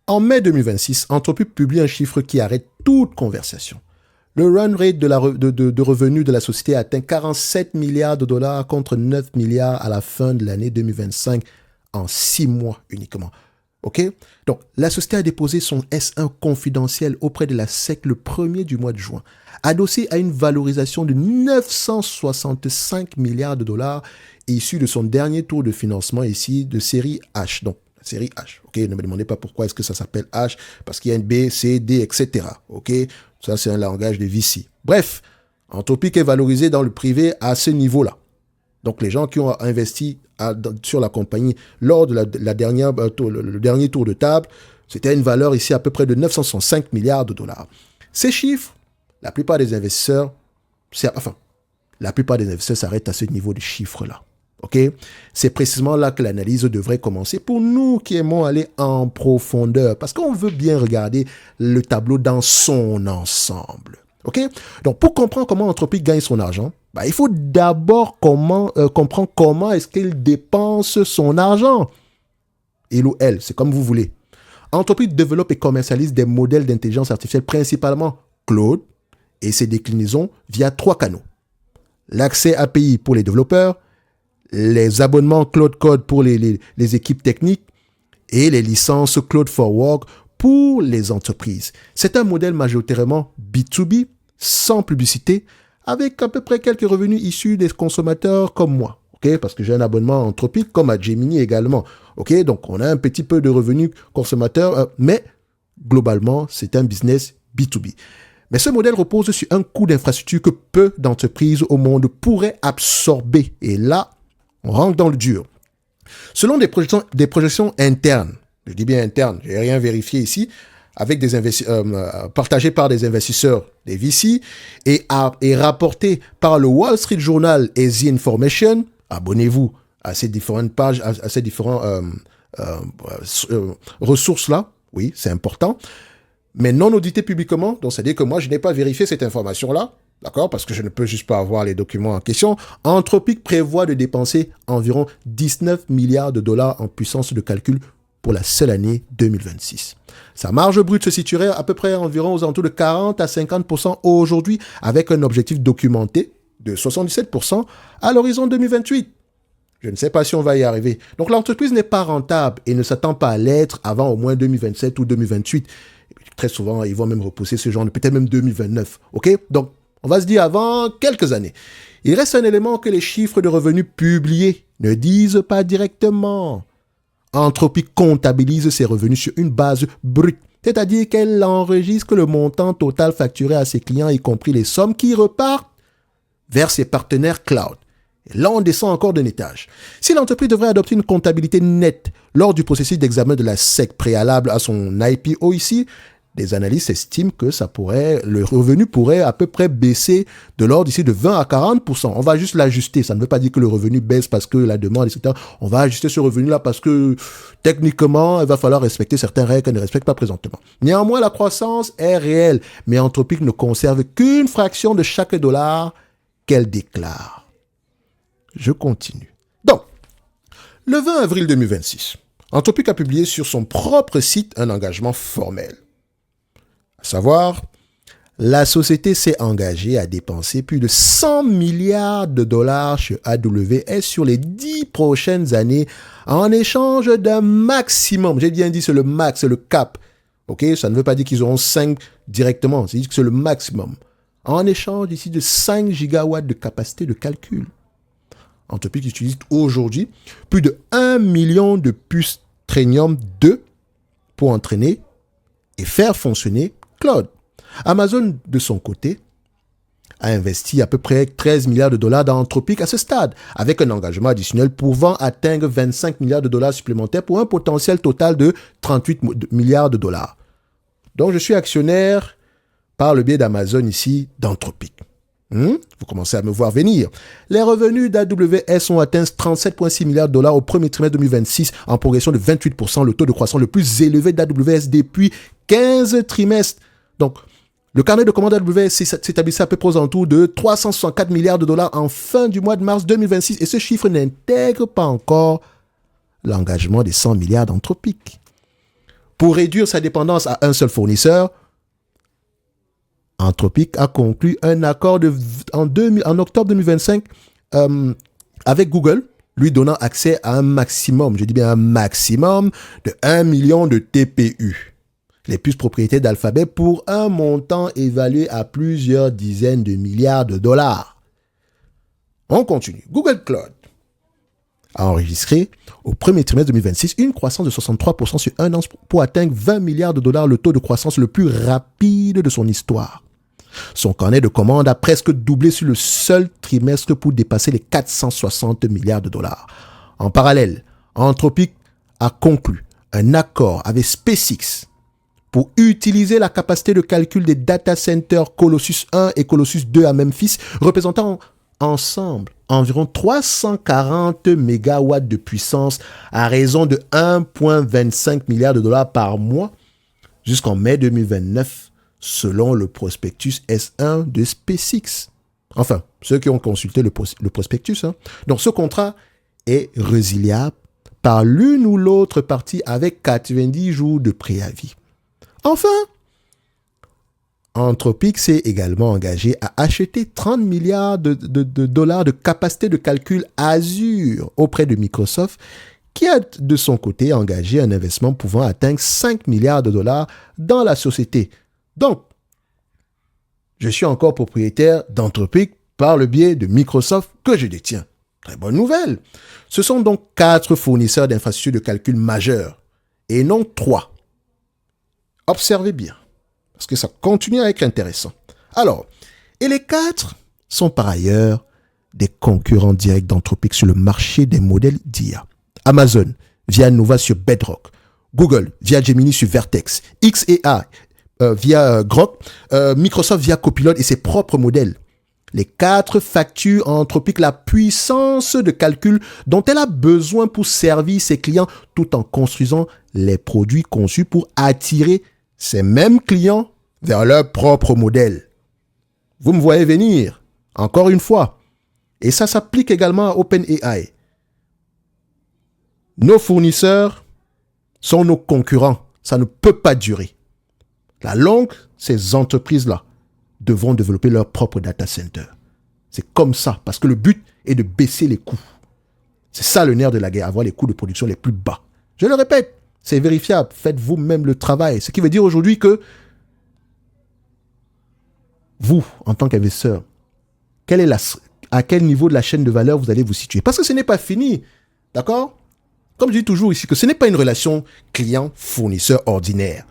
En mai 2026, Anthropic publie un chiffre qui arrête toute conversation. Le run rate de revenus de la société atteint 47 milliards de dollars contre 9 milliards à la fin de l'année 2025 en 6 mois uniquement. OK? Donc, la société a déposé son S1 confidentiel auprès de la SEC le 1er du mois de juin, adossé à une valorisation de 965 milliards de dollars issu de son dernier tour de financement ici de série H. Donc, série H. OK? Ne me demandez pas pourquoi est-ce que ça s'appelle H, parce qu'il y a une B, C, D, etc. OK? Ça, c'est un langage de VC. Bref, Anthropic est valorisé dans le privé à ce niveau-là. Donc, les gens qui ont investi sur la compagnie lors de le dernier tour de table, c'était une valeur ici à peu près de 965 milliards de dollars. Ces chiffres, la plupart des investisseurs s'arrêtent à ce niveau de chiffres-là. OK? C'est précisément là que l'analyse devrait commencer pour nous qui aimons aller en profondeur, parce qu'on veut bien regarder le tableau dans son ensemble. OK? Donc, pour comprendre comment Anthropic gagne son argent, il faut d'abord comprendre comment est-ce qu'il dépense son argent. Il ou elle, c'est comme vous voulez. Anthropic développe et commercialise des modèles d'intelligence artificielle, principalement Claude, et ses déclinaisons via 3 canaux. L'accès API pour les développeurs, les abonnements Claude Code pour les équipes techniques et les licences Claude for Work pour les entreprises. C'est un modèle majoritairement B2B, sans publicité, avec à peu près quelques revenus issus des consommateurs comme moi. Okay? Parce que j'ai un abonnement Anthropic, comme à Gemini également. Okay? Donc, on a un petit peu de revenus consommateurs, mais globalement, c'est un business B2B. Mais ce modèle repose sur un coût d'infrastructure que peu d'entreprises au monde pourraient absorber. Et là, on rentre dans le dur. Selon des projections internes, je dis bien internes, je n'ai rien vérifié ici, avec partagées par des investisseurs, des VC, et rapportées par le Wall Street Journal et The Information, abonnez-vous à ces différentes pages, à ces différentes ressources-là, oui, c'est important, mais non auditées publiquement, donc c'est-à-dire que moi, je n'ai pas vérifié cette information-là, d'accord, parce que je ne peux juste pas avoir les documents en question. Anthropic prévoit de dépenser environ 19 milliards de dollars en puissance de calcul pour la seule année 2026. Sa marge brute se situerait à peu près environ aux alentours de 40 à 50% aujourd'hui, avec un objectif documenté de 77% à l'horizon 2028. Je ne sais pas si on va y arriver. Donc l'entreprise n'est pas rentable et ne s'attend pas à l'être avant au moins 2027 ou 2028. Et très souvent, ils vont même repousser ce genre de peut-être même 2029. OK? Donc, on va se dire avant quelques années. Il reste un élément que les chiffres de revenus publiés ne disent pas directement. Anthropic comptabilise ses revenus sur une base brute, c'est-à-dire qu'elle enregistre le montant total facturé à ses clients, y compris les sommes qui repartent vers ses partenaires cloud. Et là, on descend encore d'un étage. Si l'entreprise devrait adopter une comptabilité nette lors du processus d'examen de la SEC préalable à son IPO ici, les analystes estiment que le revenu pourrait à peu près baisser de l'ordre ici de 20 à 40%. On va juste l'ajuster. Ça ne veut pas dire que le revenu baisse parce que la demande, etc. On va ajuster ce revenu-là parce que techniquement, il va falloir respecter certaines règles qu'elle ne respecte pas présentement. Néanmoins, la croissance est réelle, mais Anthropic ne conserve qu'une fraction de chaque dollar qu'elle déclare. Je continue. Donc, le 20 avril 2026, Anthropic a publié sur son propre site un engagement formel. À savoir, la société s'est engagée à dépenser plus de 100 milliards de dollars chez AWS sur les 10 prochaines années en échange d'un maximum. J'ai bien dit, c'est le max, c'est le cap. OK? Ça ne veut pas dire qu'ils auront 5 directement, c'est dire que c'est le maximum. En échange d'ici de 5 gigawatts de capacité de calcul. Anthropic utilise aujourd'hui plus de 1 million de puces Trainium 2 pour entraîner et faire fonctionner Claude. Amazon, de son côté, a investi à peu près 13 milliards de dollars dans Anthropic à ce stade, avec un engagement additionnel pouvant atteindre 25 milliards de dollars supplémentaires pour un potentiel total de 38 milliards de dollars. Donc, je suis actionnaire par le biais d'Amazon ici, d'Anthropic. Vous commencez à me voir venir. Les revenus d'AWS ont atteint 37,6 milliards de dollars au premier trimestre 2026, en progression de 28%, le taux de croissance le plus élevé d'AWS depuis 15 trimestres. Donc, le carnet de commandes AWS s'établissait à peu près aux alentours de 364 milliards de dollars en fin du mois de mars 2026. Et ce chiffre n'intègre pas encore l'engagement des 100 milliards d'Anthropic. Pour réduire sa dépendance à un seul fournisseur, Anthropic a conclu un accord en octobre 2025 avec Google, lui donnant accès à un maximum, je dis bien un maximum, de 1 million de TPU. Les puces propriétaires d'Alphabet pour un montant évalué à plusieurs dizaines de milliards de dollars. On continue. Google Cloud a enregistré au premier trimestre 2026 une croissance de 63% sur un an pour atteindre 20 milliards de dollars, le taux de croissance le plus rapide de son histoire. Son carnet de commandes a presque doublé sur le seul trimestre pour dépasser les 460 milliards de dollars. En parallèle, Anthropic a conclu un accord avec SpaceX pour utiliser la capacité de calcul des data centers Colossus 1 et Colossus 2 à Memphis, représentant ensemble environ 340 mégawatts de puissance à raison de 1,25 milliard de dollars par mois jusqu'en mai 2029, selon le prospectus S1 de SpaceX. Enfin, ceux qui ont consulté le prospectus. Donc, ce contrat est résiliable par l'une ou l'autre partie avec 90 jours de préavis. Enfin, Anthropic s'est également engagé à acheter 30 milliards de dollars de capacité de calcul Azure auprès de Microsoft, qui a de son côté engagé un investissement pouvant atteindre 5 milliards de dollars dans la société. Donc, je suis encore propriétaire d'Anthropic par le biais de Microsoft que je détiens. Très bonne nouvelle. Ce sont donc 4 fournisseurs d'infrastructures de calcul majeurs et non 3. Observez bien, parce que ça continue à être intéressant. Alors, et les 4 sont par ailleurs des concurrents directs d'Anthropic sur le marché des modèles d'IA. Amazon via Nova sur Bedrock, Google via Gemini sur Vertex, XAI via Grok, Microsoft via Copilot et ses propres modèles. Les 4 facturent à Anthropic la puissance de calcul dont elle a besoin pour servir ses clients tout en construisant les produits conçus pour attirer ces mêmes clients vers leur propre modèle. Vous me voyez venir, encore une fois. Et ça s'applique également à OpenAI. Nos fournisseurs sont nos concurrents. Ça ne peut pas durer. La longue, ces entreprises-là devront développer leur propre data center. C'est comme ça, parce que le but est de baisser les coûts. C'est ça le nerf de la guerre, avoir les coûts de production les plus bas. Je le répète, c'est vérifiable. Faites vous-même le travail. Ce qui veut dire aujourd'hui que vous, en tant qu'investisseur, à quel niveau de la chaîne de valeur vous allez vous situer? Parce que ce n'est pas fini. D'accord? Comme je dis toujours ici, que ce n'est pas une relation client-fournisseur ordinaire.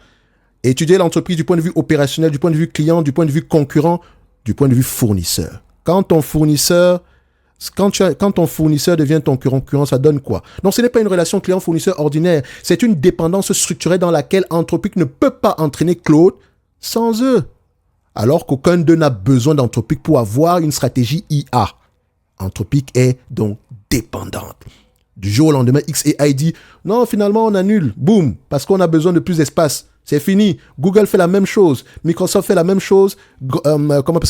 Étudier l'entreprise du point de vue opérationnel, du point de vue client, du point de vue concurrent, du point de vue fournisseur. Quand ton fournisseur devient ton concurrent, ça donne quoi? Donc, ce n'est pas une relation client-fournisseur ordinaire. C'est une dépendance structurée dans laquelle Anthropic ne peut pas entraîner Claude sans eux. Alors qu'aucun d'eux n'a besoin d'Anthropic pour avoir une stratégie IA. Anthropic est donc dépendante. Du jour au lendemain, XAI dit « Non, finalement, on annule. Boum, parce qu'on a besoin de plus d'espace. C'est fini. Google fait la même chose. Microsoft fait la même chose.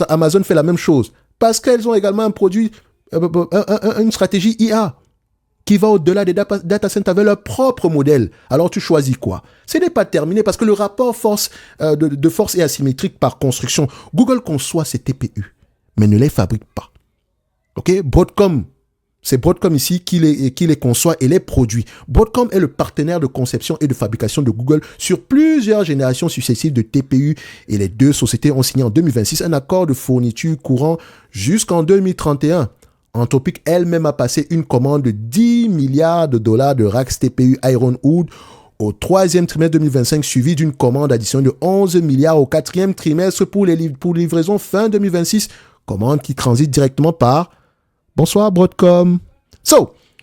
Amazon fait la même chose. Parce qu'elles ont également un produit, une stratégie IA qui va au-delà des data centers avec leur propre modèle. Alors, tu choisis quoi? Ce n'est pas terminé parce que le rapport de force est asymétrique par construction. Google conçoit ses TPU, mais ne les fabrique pas. OK? Broadcom, c'est Broadcom ici qui les conçoit et les produit. Broadcom est le partenaire de conception et de fabrication de Google sur plusieurs générations successives de TPU et les deux sociétés ont signé en 2026 un accord de fourniture courant jusqu'en 2031. Anthropic elle-même a passé une commande de 10 milliards de dollars de racks TPU Ironwood au troisième trimestre 2025, suivi d'une commande additionnelle de 11 milliards au quatrième trimestre pour livraison fin 2026, commande qui transite directement par bonsoir Broadcom.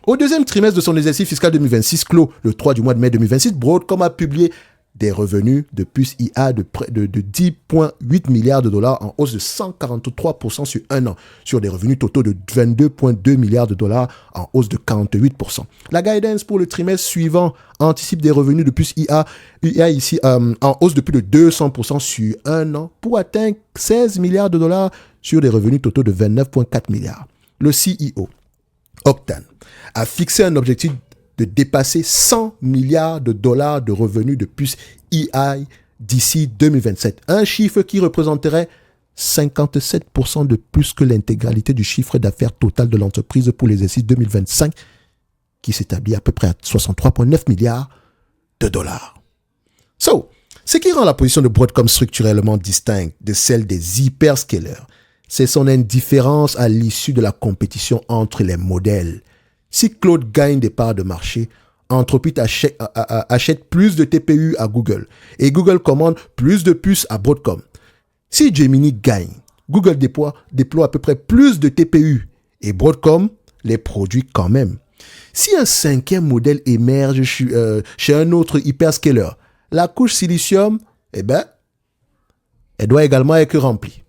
Au deuxième trimestre de son exercice fiscal 2026, clos le 3 du mois de mai 2026, Broadcom a publié des revenus de puces IA de 10,8 milliards de dollars en hausse de 143% sur un an, sur des revenus totaux de 22,2 milliards de dollars en hausse de 48%. La guidance pour le trimestre suivant anticipe des revenus de puces IA ici en hausse de plus de 200% sur un an pour atteindre 16 milliards de dollars sur des revenus totaux de 29,4 milliards. Le CEO, Octane, a fixé un objectif de dépasser 100 milliards de dollars de revenus de puces AI d'ici 2027. Un chiffre qui représenterait 57% de plus que l'intégralité du chiffre d'affaires total de l'entreprise pour l'exercice 2025, qui s'établit à peu près à 63,9 milliards de dollars. Ce qui rend la position de Broadcom structurellement distincte de celle des hyperscalers, c'est son indifférence à l'issue de la compétition entre les modèles. Si Claude gagne des parts de marché, Anthropic achète plus de TPU à Google et Google commande plus de puces à Broadcom. Si Gemini gagne, Google déploie à peu près plus de TPU et Broadcom les produit quand même. Si un cinquième modèle émerge chez un autre hyperscaler, la couche silicium, elle doit également être remplie.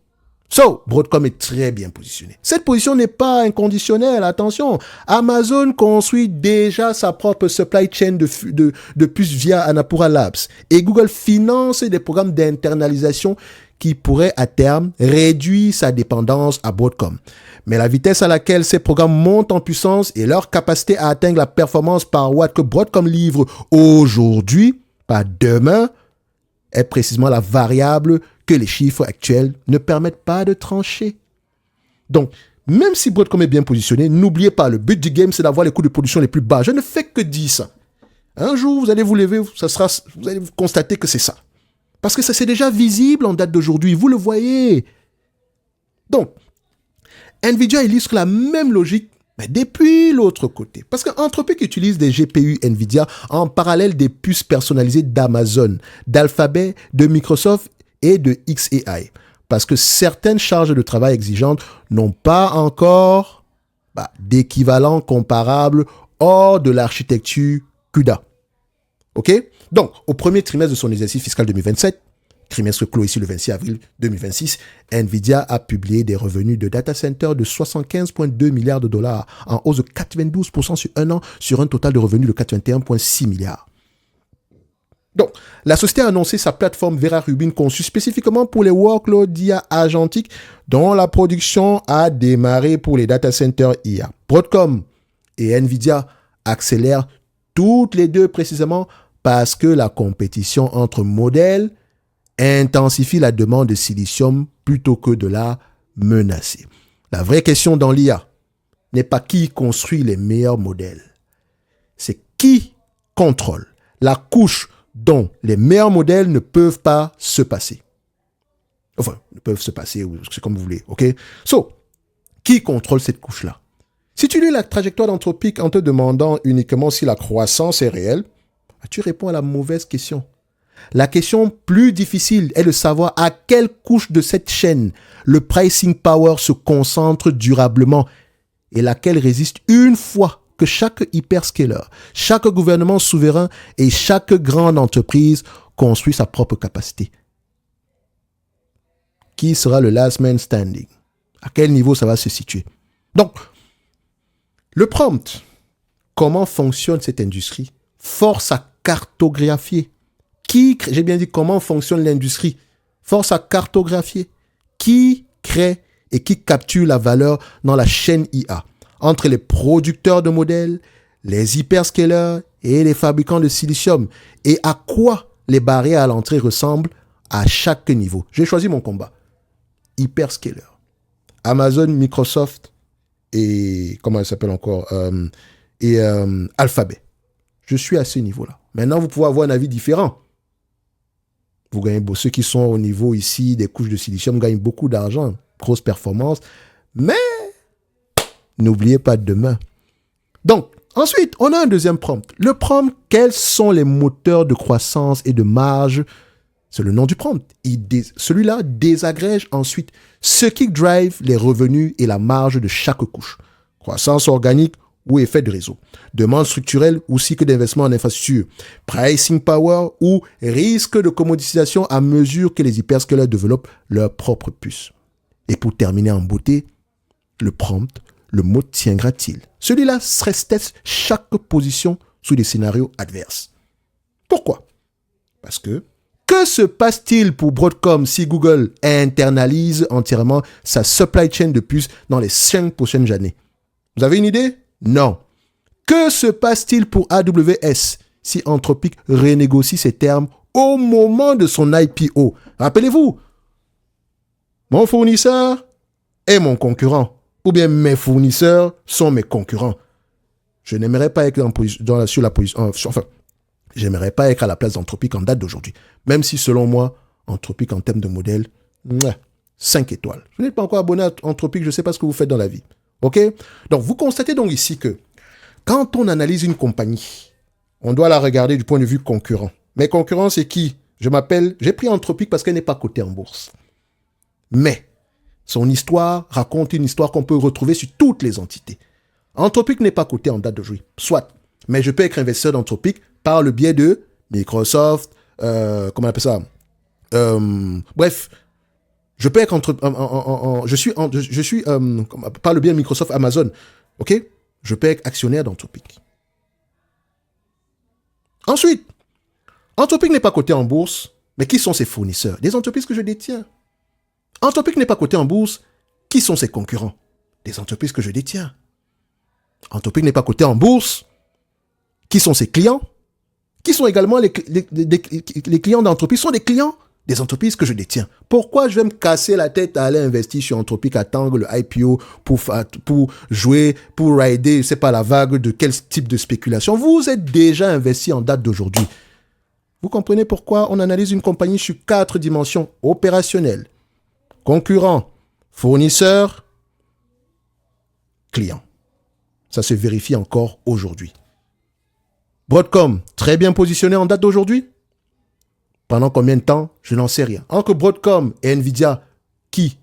Broadcom est très bien positionné. Cette position n'est pas inconditionnelle, attention. Amazon construit déjà sa propre supply chain de puces via Annapurna Labs. Et Google finance des programmes d'internalisation qui pourraient à terme réduire sa dépendance à Broadcom. Mais la vitesse à laquelle ces programmes montent en puissance et leur capacité à atteindre la performance par watt que Broadcom livre aujourd'hui, pas demain, est précisément la variable que les chiffres actuels ne permettent pas de trancher. Donc, même si Broadcom est bien positionné, n'oubliez pas, le but du game, c'est d'avoir les coûts de production les plus bas. Je ne fais que dire ça. Un jour, vous allez vous lever, vous allez constater que c'est ça. Parce que ça, c'est déjà visible en date d'aujourd'hui. Vous le voyez. Donc, NVIDIA illustre la même logique, mais depuis l'autre côté. Parce qu'Anthropic utilise des GPU NVIDIA en parallèle des puces personnalisées d'Amazon, d'Alphabet, de Microsoft et de xAI. Parce que certaines charges de travail exigeantes n'ont pas encore d'équivalent comparable hors de l'architecture CUDA. OK? Donc, au premier trimestre de son exercice fiscal 2027, trimestre clos ici le 26 avril 2026, NVIDIA a publié des revenus de data center de 75,2 milliards de dollars, en hausse de 92% sur un an, sur un total de revenus de 81,6 milliards. Donc, la société a annoncé sa plateforme Vera Rubin conçue spécifiquement pour les workloads d'IA agentique dont la production a démarré pour les data centers IA. Broadcom et NVIDIA accélèrent toutes les deux précisément parce que la compétition entre modèles intensifie la demande de silicium plutôt que de la menacer. La vraie question dans l'IA n'est pas qui construit les meilleurs modèles, c'est qui contrôle la couche dont les meilleurs modèles ne peuvent pas se passer. Enfin, ne peuvent se passer, ou c'est comme vous voulez, ok? Qui contrôle cette couche-là? Si tu lis la trajectoire d'Anthropic en te demandant uniquement si la croissance est réelle, tu réponds à la mauvaise question. La question plus difficile est de savoir à quelle couche de cette chaîne le pricing power se concentre durablement et laquelle résiste une fois que chaque hyperscaler, chaque gouvernement souverain et chaque grande entreprise construit sa propre capacité. Qui sera le last man standing? À quel niveau ça va se situer? Donc, le prompt, comment fonctionne cette industrie, force à cartographier. J'ai bien dit comment fonctionne l'industrie, force à cartographier. Qui crée et qui capture la valeur dans la chaîne IA entre les producteurs de modèles, les hyperscalers et les fabricants de silicium, et à quoi les barrières à l'entrée ressemblent à chaque niveau. J'ai choisi mon combat. Hyperscaler. Amazon, Microsoft et comment elle s'appelle encore Alphabet. Je suis à ce niveau-là. Maintenant, vous pouvez avoir un avis différent. Vous gagnez, ceux qui sont au niveau ici des couches de silicium gagnent beaucoup d'argent, grosse performance, mais n'oubliez pas demain. Donc, ensuite, on a un deuxième prompt. Le prompt, quels sont les moteurs de croissance et de marge? C'est le nom du prompt. Celui-là désagrège ensuite ce qui drive les revenus et la marge de chaque couche. Croissance organique ou effet de réseau. Demande structurelle ou cycle d'investissement en infrastructure. Pricing power ou risque de commodisation à mesure que les hyperscalers développent leurs propres puces. Et pour terminer en beauté, le prompt, le mot tiendra-t-il? Celui-là stress teste chaque position sous des scénarios adverses. Pourquoi? Parce que se passe-t-il pour Broadcom si Google internalise entièrement sa supply chain de puces dans les 5 prochaines années? Vous avez une idée? Non. Que se passe-t-il pour AWS si Anthropic renégocie ses termes au moment de son IPO? Rappelez-vous, mon fournisseur est mon concurrent, ou bien mes fournisseurs sont mes concurrents. Je n'aimerais pas être sur la position, j'aimerais pas être à la place d'Anthropic en date d'aujourd'hui. Même si, selon moi, Anthropic en termes de modèle, 5 étoiles. Je n'êtes pas encore abonné à Anthropic, je ne sais pas ce que vous faites dans la vie. OK? Donc, vous constatez donc ici que quand on analyse une compagnie, on doit la regarder du point de vue concurrent. Mes concurrents, c'est qui? J'ai pris Anthropic parce qu'elle n'est pas cotée en bourse. Mais son histoire raconte une histoire qu'on peut retrouver sur toutes les entités. Anthropic n'est pas coté en date d'aujourd'hui, soit. Mais je peux être investisseur d'Anthropic par le biais de Microsoft, comment on appelle ça? Bref, je peux être par le biais de Microsoft, Amazon, ok? Je peux être actionnaire d'Anthropic. Ensuite, Anthropic n'est pas coté en bourse, mais qui sont ses fournisseurs? Des entreprises que je détiens. Anthropic n'est pas coté en bourse, qui sont ses concurrents? Des entreprises que je détiens. Anthropic n'est pas coté en bourse, qui sont ses clients? Qui sont également les clients d'Anthropic? Sont des clients des entreprises que je détiens. Pourquoi je vais me casser la tête à aller investir sur Anthropic, attendre le IPO pour jouer, pour rider, c'est pas la vague de quel type de spéculation? Vous êtes déjà investi en date d'aujourd'hui. Vous comprenez pourquoi on analyse une compagnie sur 4 dimensions opérationnelles: concurrent, fournisseur, client. Ça se vérifie encore aujourd'hui. Broadcom, très bien positionné en date d'aujourd'hui. Pendant combien de temps? Je n'en sais rien. Entre Broadcom et Nvidia, qui?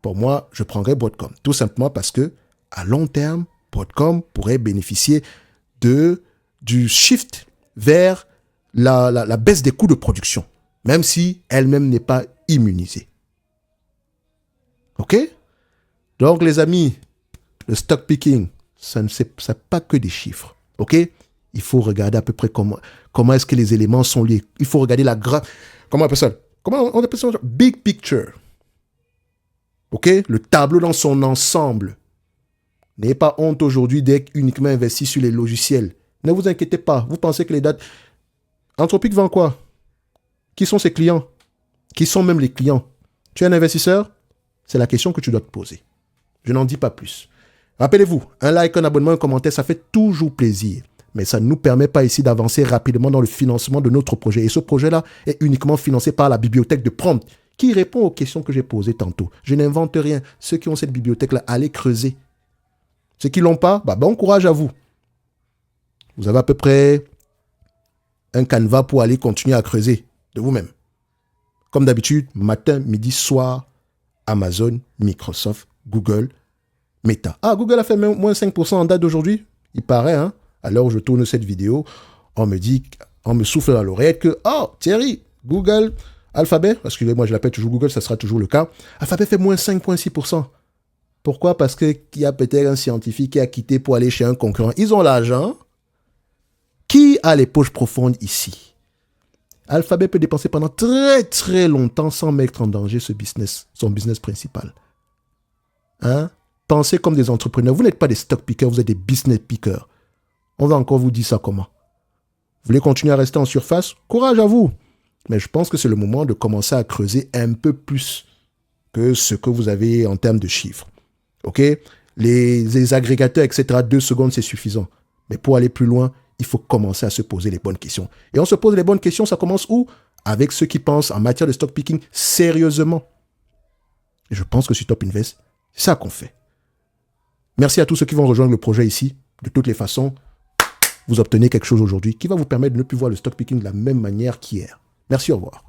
Pour moi, je prendrais Broadcom. Tout simplement parce que, à long terme, Broadcom pourrait bénéficier du shift vers la baisse des coûts de production, même si elle-même n'est pas immunisée. OK? Donc, les amis, le stock picking, ça n'est pas que des chiffres. OK? Il faut regarder à peu près comment est-ce que les éléments sont liés. Il faut regarder comment on appelle ça? Comment on appelle ça? Big picture. OK? Le tableau dans son ensemble. N'ayez pas honte aujourd'hui d'être uniquement investi sur les logiciels. Ne vous inquiétez pas. Vous pensez que les dates... Anthropic vend quoi? Qui sont ses clients? Qui sont même les clients? Tu es un investisseur? C'est la question que tu dois te poser. Je n'en dis pas plus. Rappelez-vous, un like, un abonnement, un commentaire, ça fait toujours plaisir. Mais ça ne nous permet pas ici d'avancer rapidement dans le financement de notre projet. Et ce projet-là est uniquement financé par la bibliothèque de Prompt, qui répond aux questions que j'ai posées tantôt. Je n'invente rien. Ceux qui ont cette bibliothèque-là, allez creuser. Ceux qui ne l'ont pas, bon courage à vous. Vous avez à peu près un canevas pour aller continuer à creuser de vous-même. Comme d'habitude, matin, midi, soir, Amazon, Microsoft, Google, Meta. Ah, Google a fait moins 5% en date d'aujourd'hui. Il paraît, hein. À l'heure où je tourne cette vidéo, on me souffle dans l'oreille que, oh, Thierry, Google, Alphabet, excusez-moi, je l'appelle toujours Google, ça sera toujours le cas. Alphabet fait moins 5,6%. Pourquoi? Parce qu'il y a peut-être un scientifique qui a quitté pour aller chez un concurrent. Ils ont l'argent. Qui a les poches profondes ici? Alphabet peut dépenser pendant très très longtemps sans mettre en danger son business principal. Hein? Pensez comme des entrepreneurs. Vous n'êtes pas des stock pickers, vous êtes des business pickers. On va encore vous dire ça comment? Vous voulez continuer à rester en surface? Courage à vous. Mais je pense que c'est le moment de commencer à creuser un peu plus que ce que vous avez en termes de chiffres. OK? Les agrégateurs, etc., 2 secondes, c'est suffisant. Mais pour aller plus loin, il faut commencer à se poser les bonnes questions. Et on se pose les bonnes questions, ça commence où? Avec ceux qui pensent en matière de stock picking sérieusement. Et je pense que sur Top Invest, c'est ça qu'on fait. Merci à tous ceux qui vont rejoindre le projet ici. De toutes les façons, vous obtenez quelque chose aujourd'hui qui va vous permettre de ne plus voir le stock picking de la même manière qu'hier. Merci, au revoir.